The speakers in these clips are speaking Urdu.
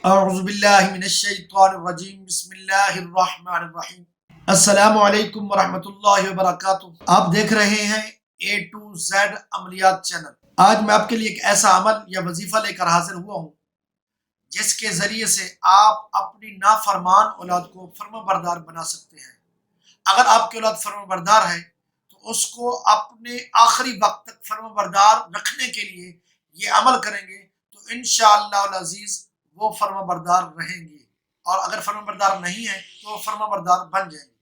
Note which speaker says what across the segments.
Speaker 1: اعوذ باللہ من الشیطان الرجیم، بسم اللہ الرحمن الرحیم۔ السلام علیکم ورحمۃ اللہ وبرکاتہ۔ آپ دیکھ رہے ہیں اے ٹو زیڈ عملیات چینل۔ آج میں آپ کے لیے ایک ایسا عمل یا وظیفہ لے کر حاضر ہوا ہوں جس کے ذریعے سے آپ اپنی نافرمان اولاد کو فرما بردار بنا سکتے ہیں۔ اگر آپ کی اولاد فرما بردار ہے تو اس کو اپنے آخری وقت تک فرما بردار رکھنے کے لیے یہ عمل کریں گے تو انشاءاللہ العزیز وہ فرما بردار رہیں گے، اور اگر فرما بردار نہیں ہے تو وہ فرما بردار بن جائیں گے۔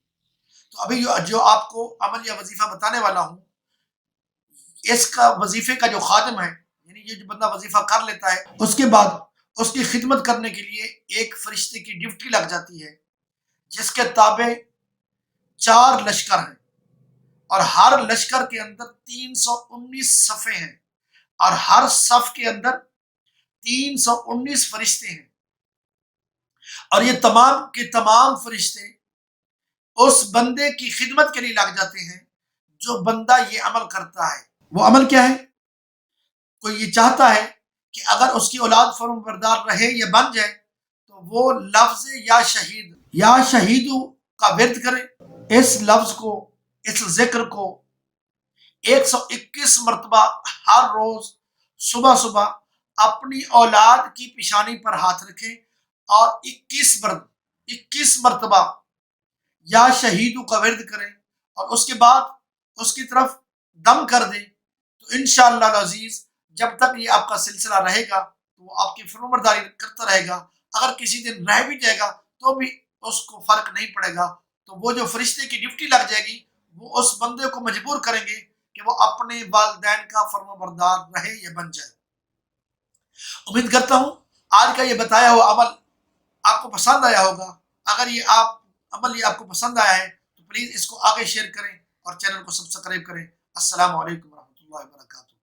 Speaker 1: تو ابھی جو آپ کو عمل یا وظیفہ بتانے والا ہوں، اس کا وظیفے کا جو خادم ہے، یعنی یہ جو بندہ وظیفہ کر لیتا ہے، اس کے بعد اس کی خدمت کرنے کے لیے ایک فرشتے کی ڈیوٹی لگ جاتی ہے جس کے تابع 4 لشکر ہیں، اور ہر لشکر کے اندر 319 صفیں ہیں، اور ہر صف کے اندر 319 فرشتے ہیں، اور یہ تمام کے تمام فرشتے اس بندے کی خدمت کے لیے لگ جاتے ہیں جو بندہ یہ عمل کرتا ہے۔ وہ عمل کیا ہے؟ کوئی یہ چاہتا ہے کہ اگر اس کی اولاد فرما بردار رہے یا بن جائے تو وہ لفظ یا شہیدو کا ورد کرے۔ اس لفظ کو، اس ذکر کو 121 مرتبہ ہر روز صبح صبح اپنی اولاد کی پیشانی پر ہاتھ رکھیں، اور 21 مرتبہ یا شہیدو کا ورد کریں، اور اس کے بعد اس کی طرف دم کر دیں، تو انشاءاللہ العزیز جب تک یہ آپ کا سلسلہ رہے گا تو وہ آپ کی فرمانبرداری کرتا رہے گا۔ اگر کسی دن رہ بھی جائے گا تو بھی اس کو فرق نہیں پڑے گا، تو وہ جو فرشتے کی ڈیوٹی لگ جائے گی وہ اس بندے کو مجبور کریں گے کہ وہ اپنے والدین کا فرمانبردار رہے یا بن جائے۔ امید کرتا ہوں آج کا یہ بتایا ہوا عمل آپ کو پسند آیا ہوگا۔ اگر یہ عمل آپ کو پسند آیا ہے تو پلیز اس کو آگے شیئر کریں اور چینل کو سبسکرائب کریں۔ السلام علیکم ورحمۃ اللہ وبرکاتہ۔